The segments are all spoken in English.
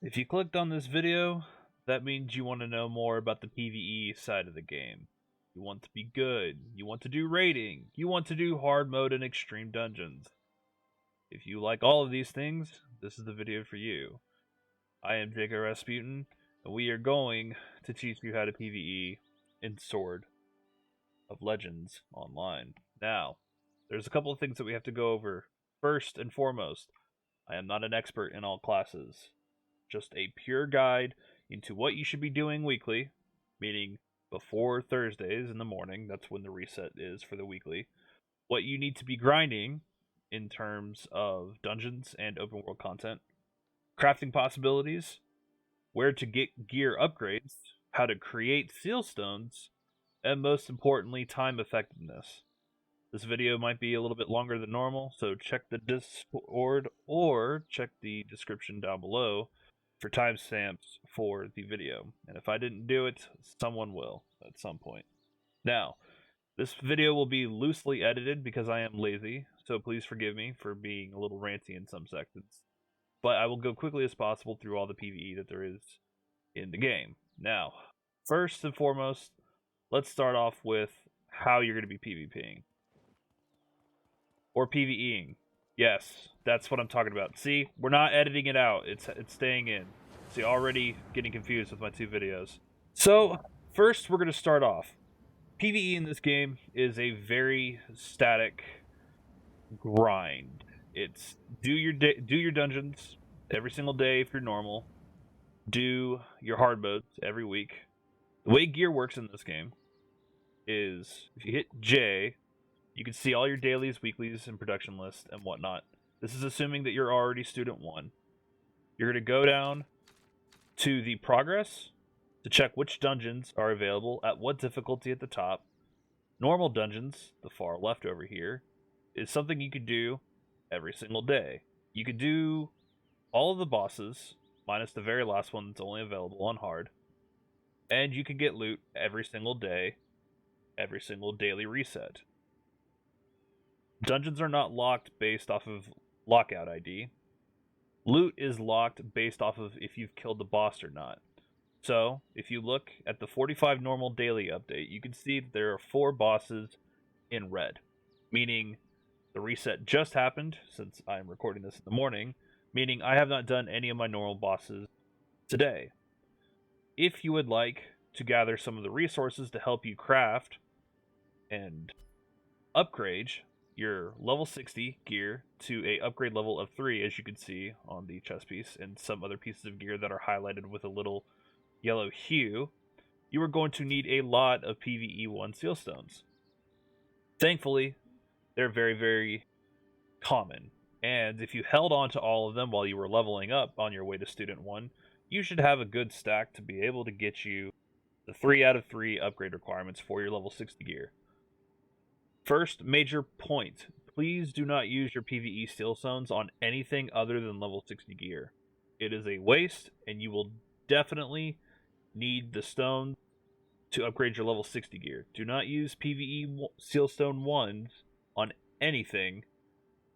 If you clicked on this video, that means you want to know more about the PvE side of the game. You want to be good, you want to do raiding, you want to do hard mode and extreme dungeons. If you like all of these things, this is the video for you. I am Jacob Rasputin, and we are going to teach you how to PvE in Sword of Legends online. Now, there's a couple of things that we have to go over. First and foremost, I am not an expert in all classes. Just a pure guide into what you should be doing weekly, meaning before Thursdays in the morning, that's when the reset is for the weekly, what you need to be grinding in terms of dungeons and open world content, crafting possibilities, where to get gear upgrades, how to create Sealstones, and most importantly, time effectiveness. This video might be a little bit longer than normal, so check the Discord or check the description down below for timestamps for the video. And if I didn't do it, someone will at some point. Now, this video will be loosely edited because I am lazy, so please forgive me for being a little ranty in some sections. But I will go quickly as possible through all the PvE that there is in the game. Now, first and foremost, let's start off with how you're going to be PvPing. Or PvEing. Yes, that's what I'm talking about. See, we're not editing it out. It's staying in. See, already getting confused with my two videos. So, first we're going to start off. PvE in this game is a very static grind. It's do your dungeons every single day if you're normal. Do your hard modes every week. The way gear works in this game is if you hit J, you can see all your dailies, weeklies, and production lists and whatnot. This is assuming that you're already student 1. You're going to go down to the progress to check which dungeons are available at what difficulty at the top. Normal dungeons, the far left over here, is something you could do every single day. You could do all of the bosses, minus the very last one that's only available on hard. And you can get loot every single day, every single daily reset. Dungeons are not locked based off of lockout ID. Loot is locked based off of if you've killed the boss or not. So, if you look at the 45 normal daily update, you can see that there are 4 bosses in red, meaning the reset just happened since I'm recording this in the morning, meaning I have not done any of my normal bosses today. If you would like to gather some of the resources to help you craft and upgrade your level 60 gear to a upgrade level of 3, as you can see on the chest piece, and some other pieces of gear that are highlighted with a little yellow hue, you are going to need a lot of PvE 1 Sealstones. Thankfully, they're very, very common, and if you held on to all of them while you were leveling up on your way to Student 1, you should have a good stack to be able to get you the 3 out of 3 upgrade requirements for your level 60 gear. First major point, please do not use your PvE Sealstones on anything other than level 60 gear. It is a waste, and you will definitely need the stone to upgrade your level 60 gear. Do not use PvE Sealstone 1s on anything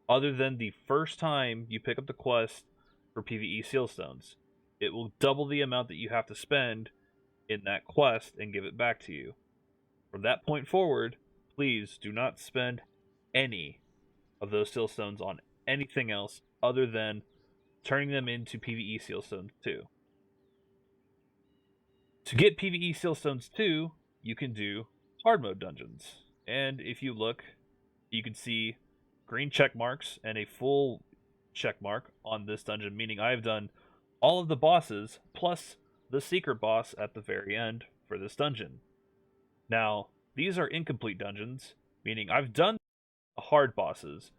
other than the first time you pick up the quest for PvE Sealstones. It will double the amount that you have to spend in that quest and give it back to you. From that point forward, please do not spend any of those Sealstones on anything else other than turning them into PvE Sealstones 2. To get PvE Sealstones 2, you can do hard mode dungeons. And if you look, you can see green check marks and a full check mark on this dungeon, meaning I have done all of the bosses plus the secret boss at the very end for this dungeon. Now, these are incomplete dungeons, meaning I've done the hard bosses,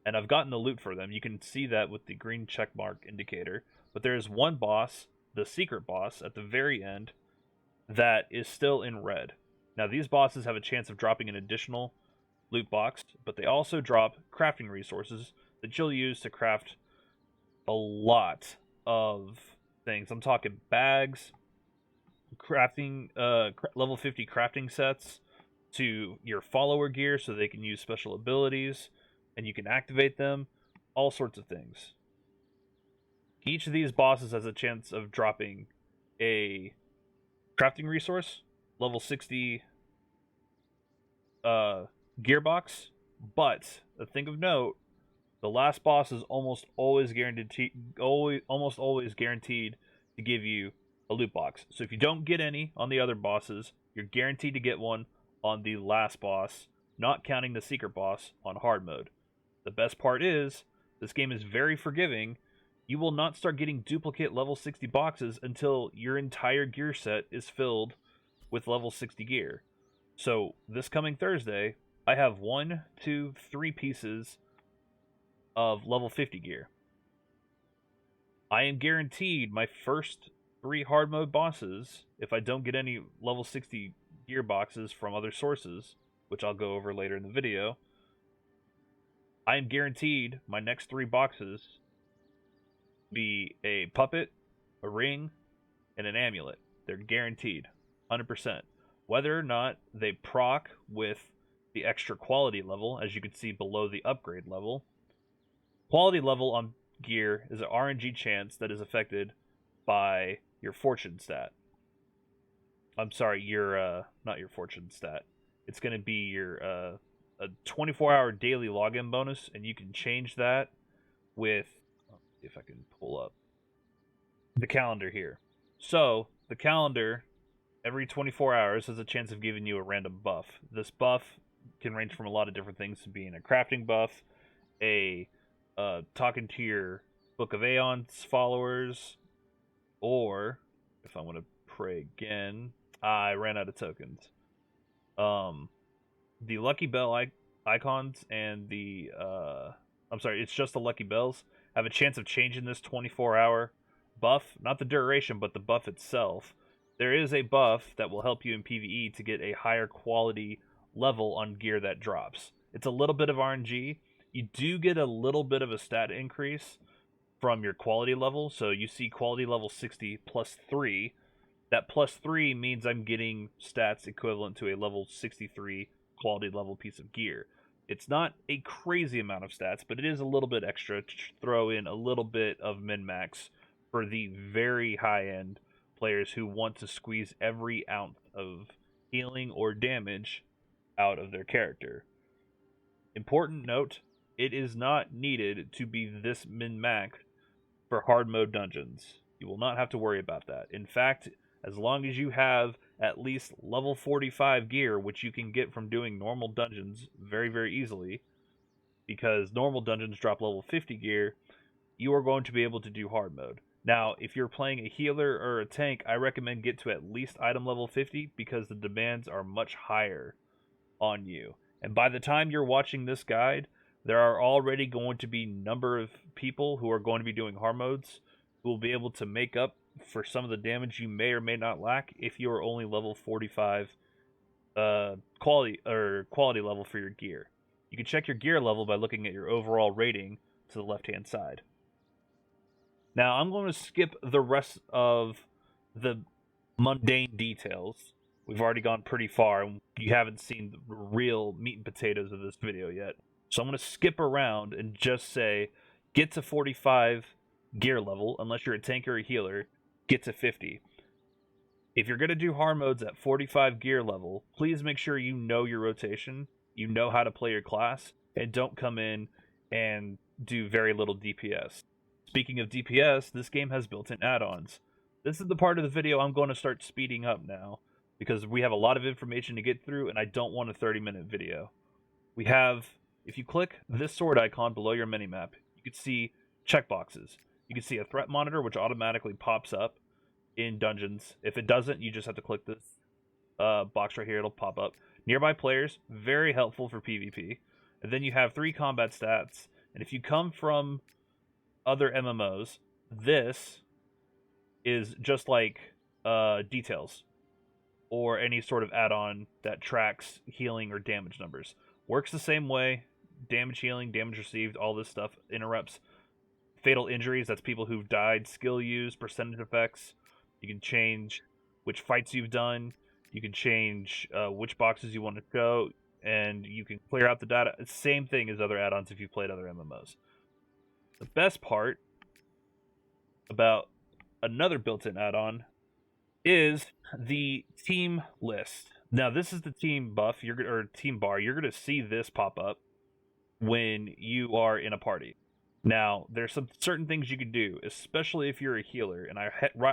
and I've gotten the loot for them. You can see that with the green checkmark indicator. But there's one boss, the secret boss, at the very end, that is still in red. Now, these bosses have a chance of dropping an additional loot box, but they also drop crafting resources that you'll use to craft a lot of things. I'm talking bags, crafting, level 50 crafting sets, to your follower gear so they can use special abilities and you can activate them, all sorts of things. Each of these bosses has a chance of dropping a crafting resource, level 60 gearbox. But the thing of note, the last boss is almost always guaranteed to give you a loot box. So if you don't get any on the other bosses, you're guaranteed to get one on the last boss, not counting the secret boss on hard mode. The best part is, this game is very forgiving. You will not start getting duplicate level 60 boxes until your entire gear set is filled with level 60 gear. So this coming Thursday, I have 1, 2, 3 pieces of level 50 gear. I am guaranteed my first 3 hard mode bosses, if I don't get any level 60 gear boxes from other sources, which I'll go over later in the video, I am guaranteed my next 3 boxes be a puppet, a ring, and an amulet. They're guaranteed, 100%. Whether or not they proc with the extra quality level, as you can see below the upgrade level, quality level on gear is an RNG chance that is affected by your fortune stat. I'm sorry, your not your fortune stat. It's going to be your a 24-hour daily login bonus, and you can change that with, let's see if I can pull up the calendar here. So the calendar every 24 hours has a chance of giving you a random buff. This buff can range from a lot of different things, to being a crafting buff, a talking to your Book of Aeons followers, or if I want to pray again, I ran out of tokens. The Lucky Bell icons and the I'm sorry, it's just the Lucky Bells have a chance of changing this 24-hour buff, not the duration, but the buff itself. There is a buff that will help you in PvE to get a higher quality level on gear that drops. It's a little bit of RNG. You do get a little bit of a stat increase from your quality level. So you see quality level 60 plus 3. That plus 3 means I'm getting stats equivalent to a level 63 quality level piece of gear. It's not a crazy amount of stats, but it is a little bit extra to throw in a little bit of min-max for the very high-end players who want to squeeze every ounce of healing or damage out of their character. Important note, it is not needed to be this min-max for hard mode dungeons. You will not have to worry about that. In fact, as long as you have at least level 45 gear, which you can get from doing normal dungeons very, very easily, because normal dungeons drop level 50 gear, you are going to be able to do hard mode. Now, if you're playing a healer or a tank, I recommend get to at least item level 50 because the demands are much higher on you. And by the time you're watching this guide, there are already going to be a number of people who are going to be doing hard modes who will be able to make up for some of the damage you may or may not lack if you are only level 45 quality level for your gear. You can check your gear level by looking at your overall rating to the left-hand side. Now, I'm going to skip the rest of the mundane details. We've already gone pretty far, and you haven't seen the real meat and potatoes of this video yet. So I'm going to skip around and just say, get to 45 gear level, unless you're a tank or a healer, get to 50. If you're going to do hard modes at 45 gear level, please make sure you know your rotation, you know how to play your class, and don't come in and do very little DPS. Speaking of DPS, this game has built-in add-ons. This is the part of the video I'm going to start speeding up now, because we have a lot of information to get through, and I don't want a 30-minute video. We have, if you click this sword icon below your minimap, you can see checkboxes. You can see a threat monitor, which automatically pops up in dungeons. If it doesn't, you just have to click this box right here. It'll pop up. Nearby players, very helpful for PvP. And then you have 3 combat stats. And if you come from other MMOs, this is just like details or any sort of add-on that tracks healing or damage numbers. Works the same way. Damage healing, damage received, all this stuff interrupts. Fatal injuries, that's people who've died. Skill used, percentage effects. You can change which fights you've done. You can change which boxes you want to show. And you can clear out the data. Same thing as other add-ons if you've played other MMOs. The best part about another built-in add-on is the team list. Now, this is the team buff or team bar. You're going to see this pop up when you are in a party. Now, there's some certain things you can do, especially if you're a healer, and I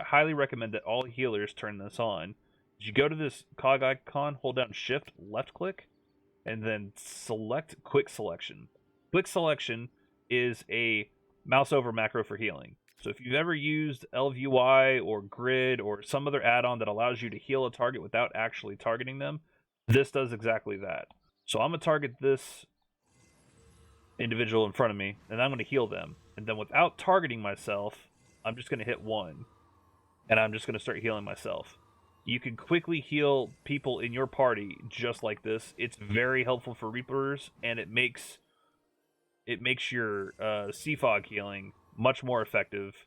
highly recommend that all healers turn this on. You go to this cog icon, hold down Shift, left click, and then select Quick Selection. Quick Selection is a mouse over macro for healing. So if you've ever used LVUI or Grid or some other add-on that allows you to heal a target without actually targeting them, this does exactly that. So I'm going to target this individual in front of me, and I'm going to heal them. And then without targeting myself, I'm just going to hit 1. And I'm just going to start healing myself. You can quickly heal people in your party just like this. It's very helpful for Reapers, and it makes your Seafog healing much more effective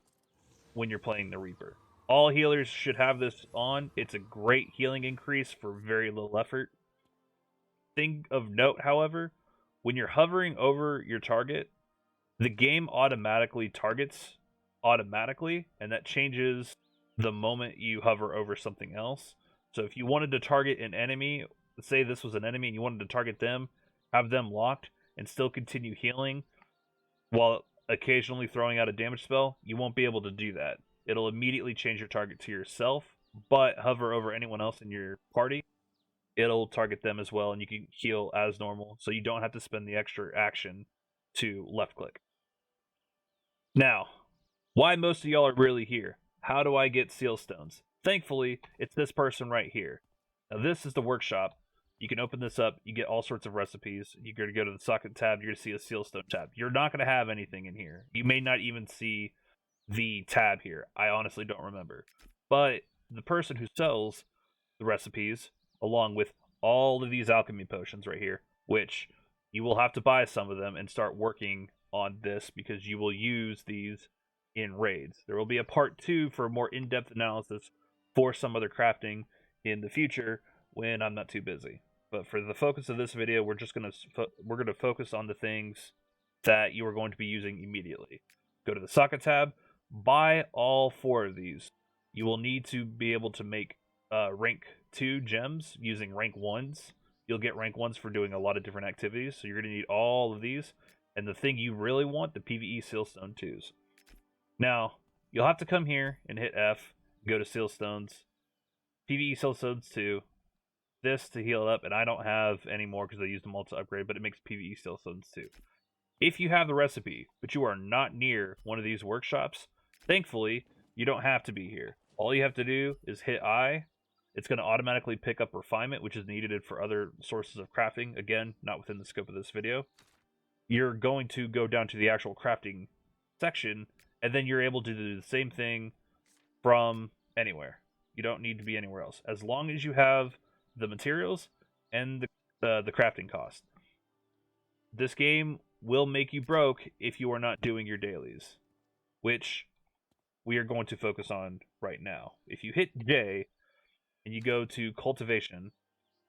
when you're playing the Reaper. All healers should have this on. It's a great healing increase for very little effort. Thing of note, however, when you're hovering over your target, the game automatically targets automatically, and that changes the moment you hover over something else. So if you wanted to target an enemy, say this was an enemy and you wanted to target them, have them locked, and still continue healing while occasionally throwing out a damage spell, you won't be able to do that. It'll immediately change your target to yourself, but hover over anyone else in your party, it'll target them as well, and you can heal as normal, so you don't have to spend the extra action to left click. Now, why most of y'all are really here? How do I get Sealstones? Thankfully, it's this person right here. Now, this is the workshop. You can open this up. You get all sorts of recipes. You're going to go to the socket tab. You're going to see a Sealstone tab. You're not going to have anything in here. You may not even see the tab here. I honestly don't remember. But the person who sells the recipes, along with all of these alchemy potions right here, which you will have to buy some of them and start working on this because you will use these in raids. There will be a part 2 for more in-depth analysis for some other crafting in the future when I'm not too busy. But for the focus of this video, we're going to focus on the things that you are going to be using immediately. Go to the socket tab, buy all 4 of these. You will need to be able to make rank 2 gems using rank 1s. You'll get rank 1s for doing a lot of different activities, so you're going to need all of these. And the thing you really want, the PVE Sealstone 2s. Now, you'll have to come here and hit F, go to Sealstones, PVE Sealstones 2, this to heal it up, and I don't have any more because I used them all to upgrade, but it makes PVE Sealstones 2. If you have the recipe, but you are not near one of these workshops, thankfully, you don't have to be here. All you have to do is hit I. It's going to automatically pick up refinement, which is needed for other sources of crafting. Again, not within the scope of this video. You're going to go down to the actual crafting section, and then you're able to do the same thing from anywhere. You don't need to be anywhere else. As long as you have the materials and the crafting cost. This game will make you broke if you are not doing your dailies, which we are going to focus on right now. If you hit J and you go to cultivation,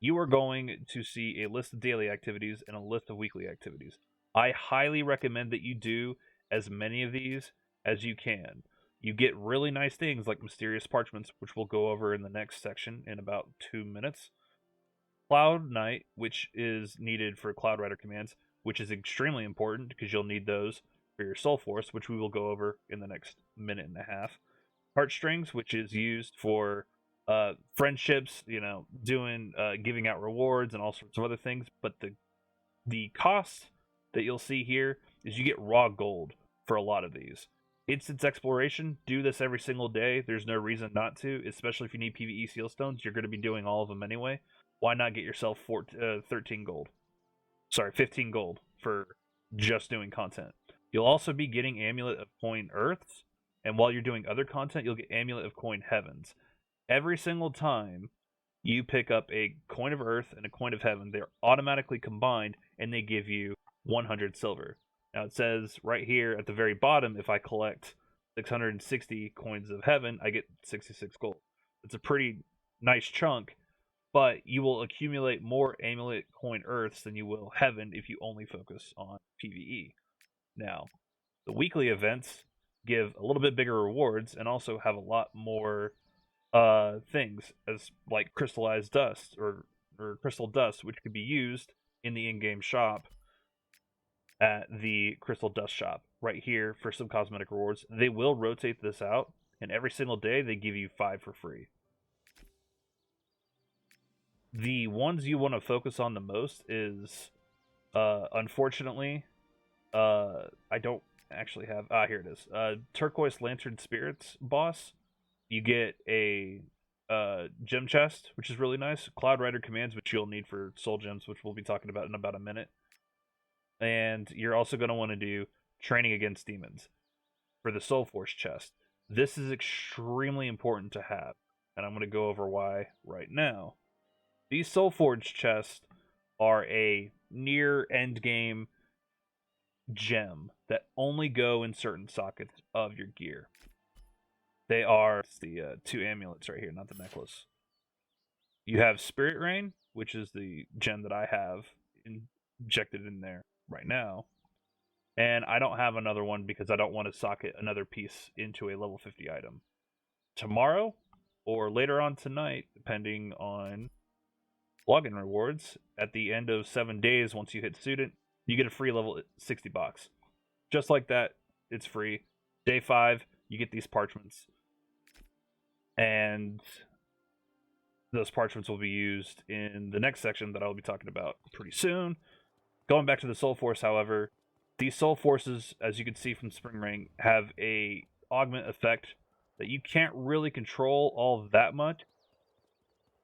you are going to see a list of daily activities and a list of weekly activities. I highly recommend that you do as many of these as you can. You get really nice things like mysterious parchments, which we'll go over in the next section in about 2 minutes. Cloud Knight, which is needed for Cloud Rider commands, which is extremely important because you'll need those for your Soulforce, which we will go over in the next minute and a half. Heartstrings, which is used for friendships, doing giving out rewards and all sorts of other things. But the cost that you'll see here is you get raw gold for a lot of these. Instance exploration, do this every single day. There's no reason not to, especially if you need PVE Sealstones. You're going to be doing all of them anyway. Why not get yourself 13 gold? Sorry, 15 gold for just doing content. You'll also be getting Amulet of Coin Earths, and while you're doing other content, you'll get Amulet of Coin Heavens. Every single time you pick up a Coin of Earth and a Coin of Heaven, they're automatically combined, and they give you 100 silver. Now it says right here at the very bottom, if I collect 660 coins of heaven, I get 66 gold. It's a pretty nice chunk, but you will accumulate more amulet coin earths than you will heaven if you only focus on PvE. Now, the weekly events give a little bit bigger rewards and also have a lot more things as like crystallized dust or crystal dust, which could be used in the in-game shop at the crystal dust shop right here for some cosmetic rewards. They will rotate this out, and every single day they give you 5 for free. The ones you want to focus on the most is unfortunately I don't actually have here it is. Turquoise Lantern Spirits boss. You get a gem chest, which is really nice. Cloud Rider commands, which you'll need for soul gems, which we'll be talking about in about a minute. And you're also going to want to do training against demons for the Soulforce chest. This is extremely important to have, and I'm going to go over why right now. These Soulforge chests are a near end game gem that only go in certain sockets of your gear. They are the 2 amulets right here, not the necklace. You have Spirit Rain, which is the gem that I have injected in there right now. And I don't have another one because I don't want to socket another piece into a level 50 item. Tomorrow, or later on tonight, depending on login rewards, at the end of 7 days, once you hit student, you get a free level 60 box. Just like that, it's free. Day 5, you get these parchments. And those parchments will be used in the next section that I'll be talking about pretty soon. Going back to the Soulforce, however, these Soulforces, as you can see from Spring Ring, have a augment effect that you can't really control all that much.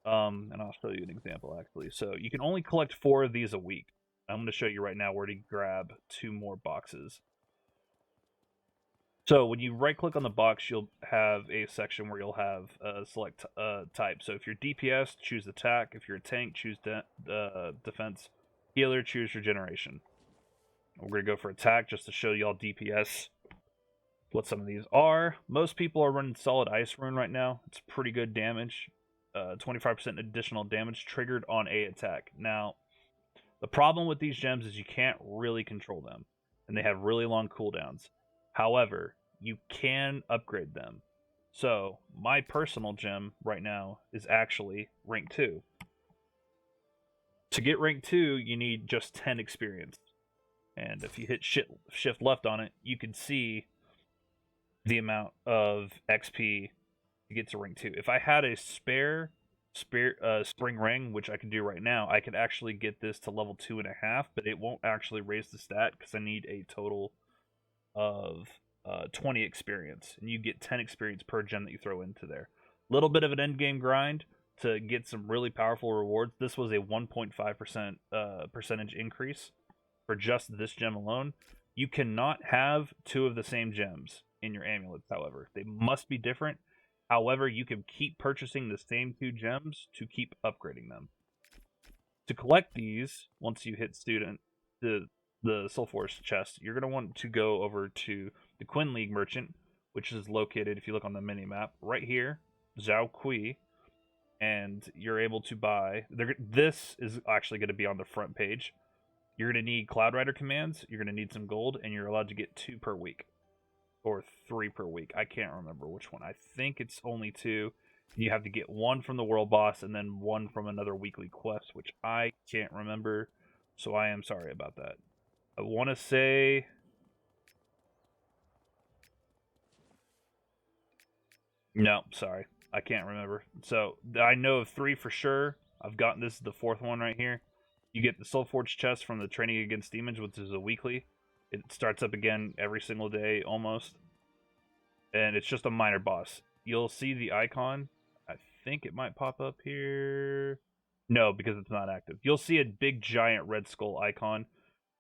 And I'll show you an example, actually. So you can only collect 4 of these a week. I'm going to show you right now where to grab 2 more boxes. So when you right-click on the box, you'll have a section where you'll have select type. So if you're DPS, choose attack. If you're a tank, choose defense. Healer, choose regeneration. We're going to go for attack just to show y'all DPS what some of these are. Most people are running solid ice rune right now. It's pretty good damage. 25% additional damage triggered on a attack. Now, the problem with these gems is you can't really control them, and they have really long cooldowns. However, you can upgrade them. So, my personal gem right now is actually rank 2. To get rank 2, you need just 10 experience. And if you hit shift left on it, you can see the amount of XP to get to rank 2. If I had a spare Spring Ring, which I can do right now, I could actually get this to level 2.5, but it won't actually raise the stat because I need a total of 20 experience, and you get 10 experience per gem that you throw into there. Little bit of an end game grind to get some really powerful rewards. This was a 1.5% percentage increase for just this gem alone. You cannot have 2 of the same gems in your amulets, however. They must be different. However, you can keep purchasing the same 2 gems to keep upgrading them. To collect these, once you hit student, the Soulforce chest, you're going to want to go over to the Quinn League Merchant, which is located, if you look on the mini-map, right here, Zhao Kui, and you're able to buy... This is actually going to be on the front page. You're going to need Cloud Rider commands, you're going to need some gold, and you're allowed to get 2 per week. Or 3 per week. I can't remember which one. I think it's only 2. You have to get 1 from the world boss and then 1 from another weekly quest, which I can't remember, so I am sorry about that. I want to say... No, sorry. I can't remember. So, I know of 3 for sure. I've gotten this is the 4th one right here. You get the Soulforge chest from the Training Against Demons, which is a weekly. It starts up again every single day, almost. And it's just a minor boss. You'll see the icon. I think it might pop up here. No, because it's not active. You'll see a big, giant red skull icon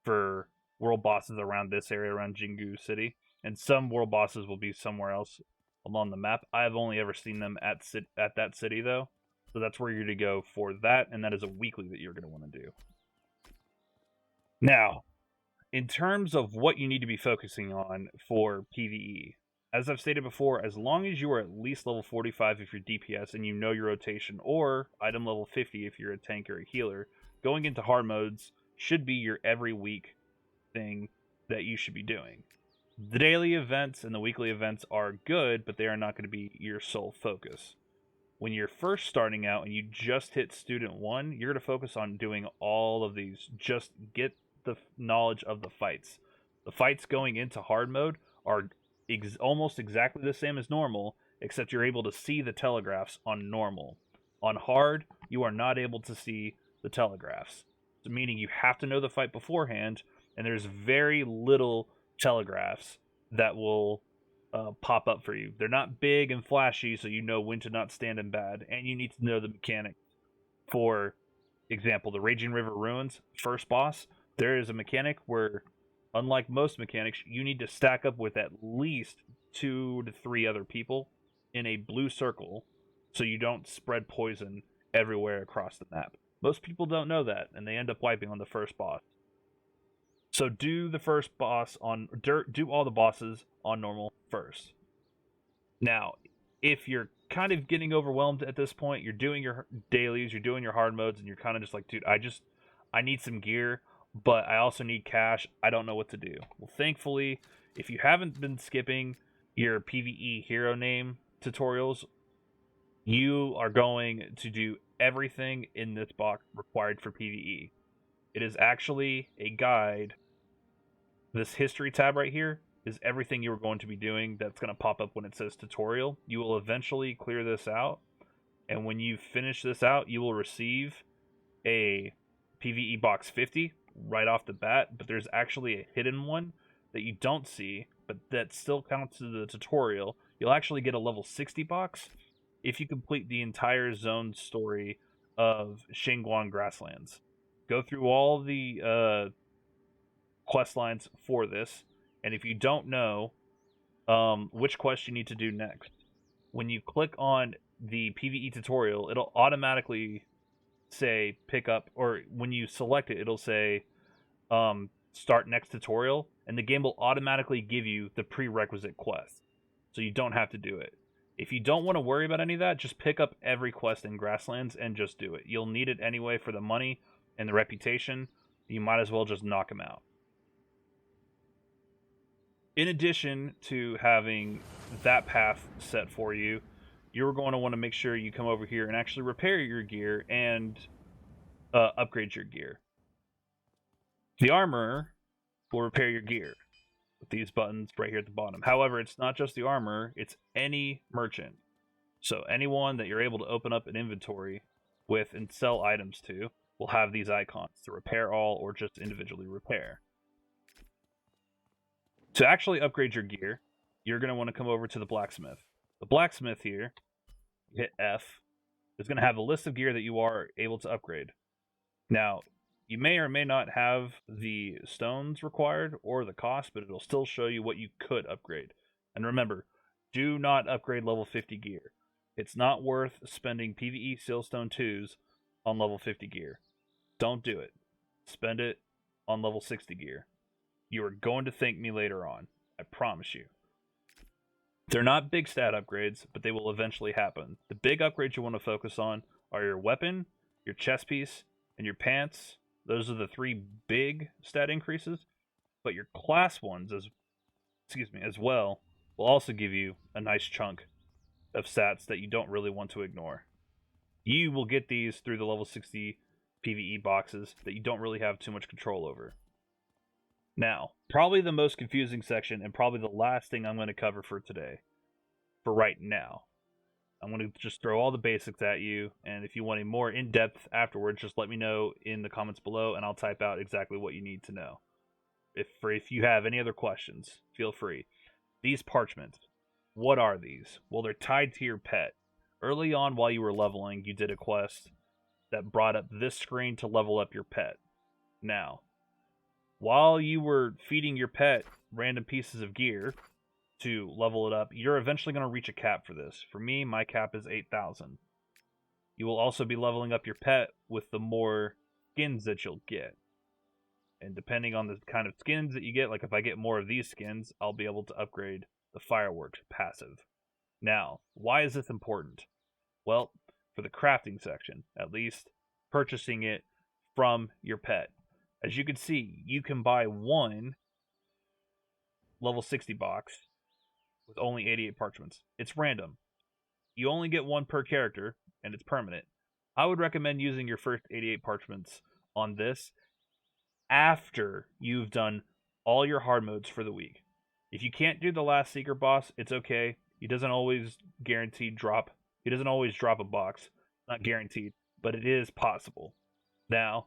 for world bosses around this area, around Jingu City. And some world bosses will be somewhere else along the map. I've only ever seen them at that city, though. So that's where you're going to go for that, and that is a weekly that you're going to want to do. Now, in terms of what you need to be focusing on for PvE, as I've stated before, as long as you are at least level 45 if you're DPS and you know your rotation, or item level 50 if you're a tank or a healer, going into hard modes should be your every week thing that you should be doing. The daily events and the weekly events are good, but they are not going to be your sole focus. When you're first starting out and you just hit student 1, you're going to focus on doing all of these. Just get the knowledge of the fights. The fights going into hard mode are almost exactly the same as normal, except you're able to see the telegraphs on normal. On hard, you are not able to see the telegraphs, meaning you have to know the fight beforehand, and there's very little telegraphs that will pop up for you. They're not big and flashy, so you know when to not stand in bad, and you need to know the mechanics. For example, the Raging River Ruins first boss, there is a mechanic where, unlike most mechanics, you need to stack up with at least 2 to 3 other people in a blue circle so you don't spread poison everywhere across the map. Most people don't know that, and they end up wiping on the first boss. So do the first boss on dirt. Do all the bosses on normal first. Now, if you're kind of getting overwhelmed at this point, you're doing your dailies, you're doing your hard modes, and you're kind of just like, dude, I need some gear, but I also need cash. I don't know what to do. Well, thankfully, if you haven't been skipping your PVE hero name tutorials, you are going to do everything in this box required for PVE. It is actually a guide. This history tab right here is everything you are going to be doing that's going to pop up when it says tutorial. You will eventually clear this out, and when you finish this out, you will receive a PVE box 50 right off the bat, but there's actually a hidden one that you don't see, but that still counts as the tutorial. You'll actually get a level 60 box if you complete the entire zone story of Xingguang Grasslands. Go through all the quest lines for this, and if you don't know which quest you need to do next, when you click on the PvE tutorial, it'll automatically say pick up, or when you select it, it'll say start next tutorial, and the game will automatically give you the prerequisite quest, so you don't have to do it. If you don't want to worry about any of that, just pick up every quest in Grasslands and just do it. You'll need it anyway for the money and the reputation. You might as well just knock them out. In addition to having that path set for you, you're going to want to make sure you come over here and actually repair your gear and upgrade your gear. The armor will repair your gear with these buttons right here at the bottom. However, it's not just the armor, it's any merchant. So anyone that you're able to open up an inventory with and sell items to will have these icons to repair all or just individually repair. To actually upgrade your gear, you're going to want to come over to the blacksmith. The blacksmith here, hit F, is going to have a list of gear that you are able to upgrade. Now, you may or may not have the stones required or the cost, but it'll still show you what you could upgrade. And remember, do not upgrade level 50 gear. It's not worth spending PVE Sealstone 2s on level 50 gear. Don't do it. Spend it on level 60 gear. You are going to thank me later on. I promise you. They're not big stat upgrades, but they will eventually happen. The big upgrades you want to focus on are your weapon, your chest piece, and your pants. Those are the 3 big stat increases. But your class ones as well will also give you a nice chunk of stats that you don't really want to ignore. You will get these through the level 60 PvE boxes that you don't really have too much control over. Now, probably the most confusing section, and probably the last thing I'm going to cover for today, for right now. I'm going to just throw all the basics at you, and if you want a more in-depth afterwards, just let me know in the comments below, and I'll type out exactly what you need to know. If you have any other questions, feel free. These parchments, what are these? Well, they're tied to your pet. Early on, while you were leveling, you did a quest that brought up this screen to level up your pet. Now, while you were feeding your pet random pieces of gear to level it up, you're eventually going to reach a cap for this. For me, my cap is 8,000. You will also be leveling up your pet with the more skins that you'll get. And depending on the kind of skins that you get, like if I get more of these skins, I'll be able to upgrade the fireworks passive. Now, why is this important? Well, for the crafting section, at least, purchasing it from your pet. As you can see, you can buy 1 level 60 box with only 88 parchments. It's random. You only get one per character, and it's permanent. I would recommend using your first 88 parchments on this after you've done all your hard modes for the week. If you can't do the last secret boss, it's okay. He doesn't always drop a box. Not guaranteed, but it is possible. Now,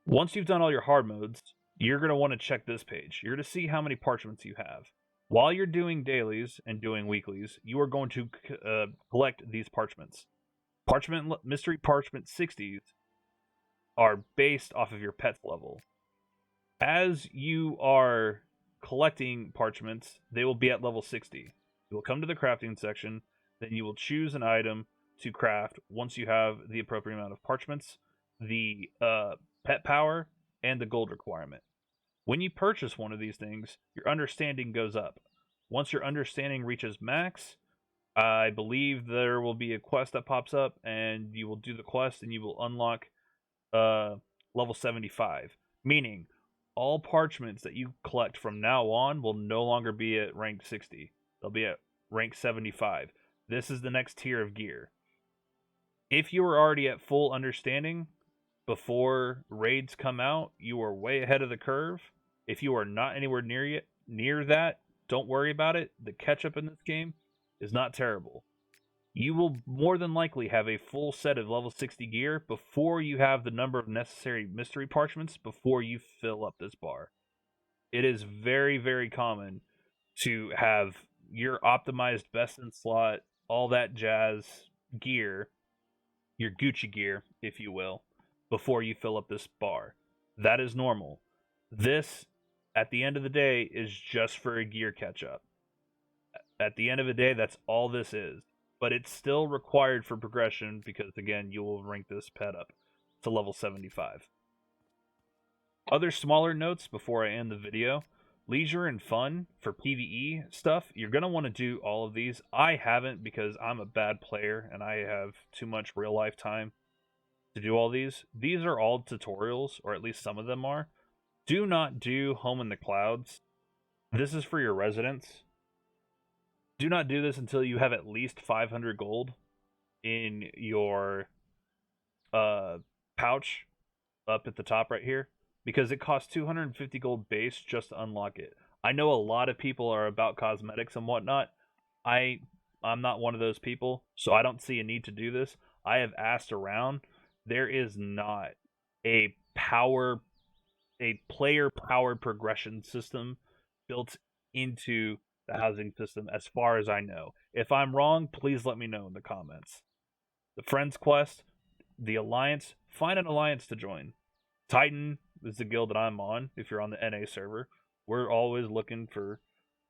once you've done all your hard modes, you're going to want to check this page. You're going to see how many parchments you have. While you're doing dailies and doing weeklies, you are going to collect these parchments. Mystery Parchment 60s are based off of your pet's level. As you are collecting parchments, they will be at level 60. You will come to the crafting section, then you will choose an item to craft once you have the appropriate amount of parchments, the pet power, and the gold requirement. When you purchase one of these things, your understanding goes up. Once your understanding reaches max, I believe there will be a quest that pops up, and you will do the quest, and you will unlock level 75. Meaning, all parchments that you collect from now on will no longer be at rank 60. They'll be at rank 75. This is the next tier of gear. If you are already at full understanding before raids come out, you are way ahead of the curve. If you are not anywhere near that, don't worry about it. The catch-up in this game is not terrible. You will more than likely have a full set of level 60 gear before you have the number of necessary mystery parchments before you fill up this bar. It is very, very common to have your optimized best in slot, all that jazz gear, your Gucci gear, if you will, before you fill up this bar. That is normal. This, at the end of the day, is just for a gear catch-up. At the end of the day, that's all this is. But it's still required for progression because, again, you will rank this pet up to level 75. Other smaller notes before I end the video. Leisure and fun for PvE stuff. You're going to want to do all of these. I haven't because I'm a bad player and I have too much real life time to do all these. These are all tutorials, or at least some of them are. Do not do Home in the Clouds. This is for your residents. Do not do this until you have at least 500 gold in your pouch up at the top right here, because it costs 250 gold base just to unlock it. I know a lot of people are about cosmetics and whatnot. I'm not one of those people, so I don't see a need to do this. I have asked around. There is not a player power progression system built into the housing system as far as I know. If I'm wrong, please let me know in the comments. The Friends Quest, the Alliance, find an alliance to join. Titan is the guild that I'm on if you're on the NA server. We're always looking for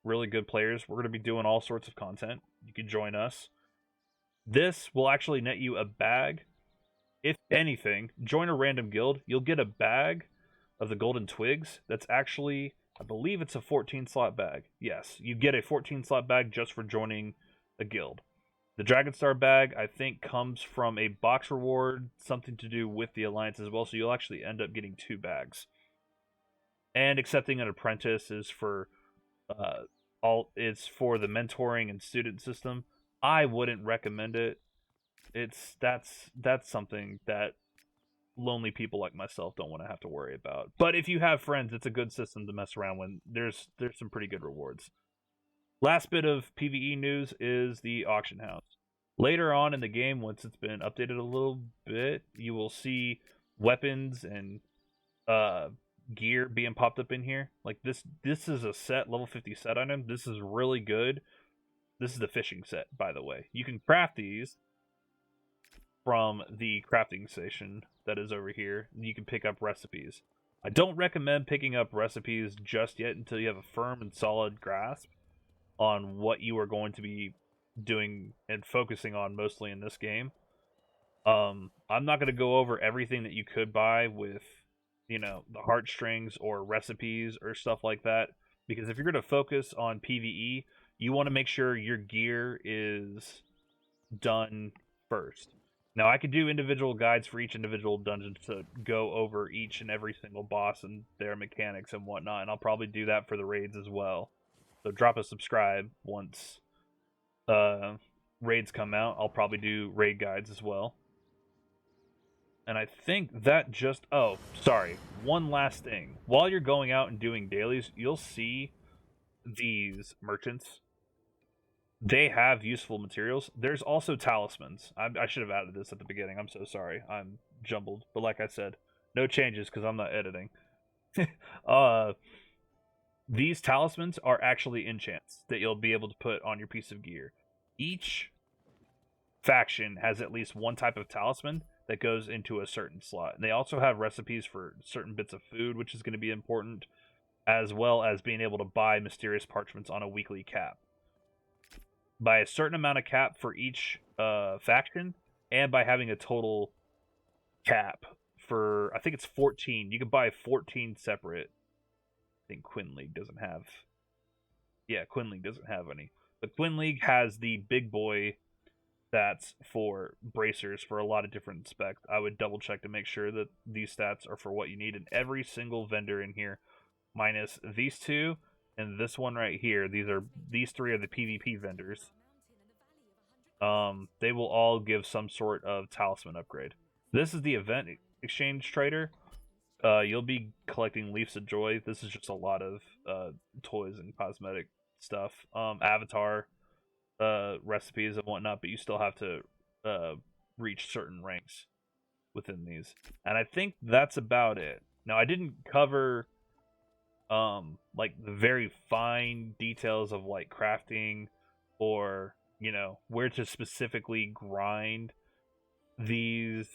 really good players. We're going to be doing all sorts of content. You can join us. This will actually net you a bag. If anything, join a random guild. You'll get a bag of the golden twigs. That's actually, I believe it's a 14 slot bag. Yes, you get a 14 slot bag just for joining a guild. The Dragonstar bag, I think, comes from a box reward, something to do with the Alliance as well, so you'll actually end up getting 2 bags. And accepting an apprentice is for it's for the mentoring and student system. I wouldn't recommend it. That's something that lonely people like myself don't want to have to worry about. But if you have friends, it's a good system to mess around with. There's some pretty good rewards. Last bit of PvE news is the auction house. Later on in the game, once it's been updated a little bit, you will see weapons and gear being popped up in here. Like this is a set, level 50 set item. This is really good. This is the fishing set, by the way. You can craft these from the crafting station that is over here. You can pick up recipes. I don't recommend picking up recipes just yet until you have a firm and solid grasp on what you are going to be doing and focusing on mostly in this game. I'm not going to go over everything that you could buy with, the heartstrings or recipes or stuff like that, because if you're going to focus on PvE, you want to make sure your gear is done first. Now, I could do individual guides for each individual dungeon to go over each and every single boss and their mechanics and whatnot, and I'll probably do that for the raids as well. So drop a subscribe once raids come out. I'll probably do raid guides as well. And I think that just... Oh, sorry. One last thing. While you're going out and doing dailies, you'll see these merchants. They have useful materials. There's also talismans. I should have added this at the beginning. I'm so sorry. I'm jumbled. But like I said, no changes because I'm not editing. These talismans are actually enchants that you'll be able to put on your piece of gear. Each faction has at least one type of talisman that goes into a certain slot. And they also have recipes for certain bits of food, which is going to be important, as well as being able to buy mysterious parchments on a weekly cap. By a certain amount of cap for each faction, and by having a total cap for, I think it's 14. You can buy 14 separate. I think Quinn League doesn't have. Yeah, Quinn League doesn't have any. But Quinn League has the big boy stats for bracers for a lot of different specs. I would double check to make sure that these stats are for what you need. And every single vendor in here, minus these two and this one right here, these three are the PvP vendors. They will all give some sort of talisman upgrade. This is the event exchange trader. You'll be collecting Leaves of Joy. This is just a lot of toys and cosmetic stuff. Avatar recipes and whatnot, but you still have to reach certain ranks within these. And I think that's about it. Now, I didn't cover like the very fine details of like crafting or, you know, where to specifically grind these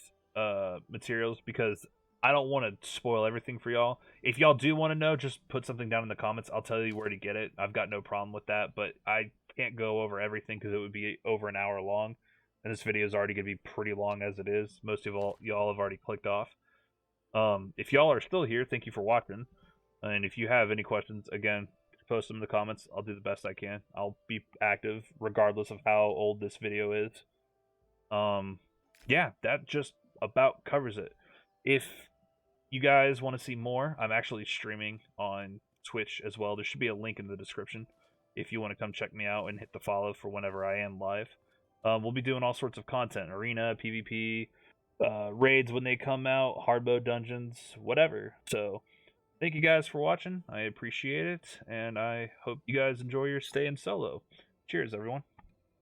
materials, because I don't want to spoil everything for y'all. If y'all do want to know, just put something down in the comments. I'll tell you where to get it. I've got no problem with that, but I can't go over everything because it would be over an hour long, and this video is already going to be pretty long as it is. Most of y'all have already clicked off. If y'all are still here, thank you for watching. And if you have any questions, again, post them in the comments. I'll do the best I can. I'll be active regardless of how old this video is. Yeah, that just about covers it. If you guys want to see more, I'm actually streaming on Twitch as well. There should be a link in the description if you want to come check me out and hit the follow for whenever I am live. We'll be doing all sorts of content, arena, PvP, raids when they come out, hard mode dungeons, whatever. So thank you guys for watching. I appreciate it, and I hope you guys enjoy your stay in solo. Cheers, everyone.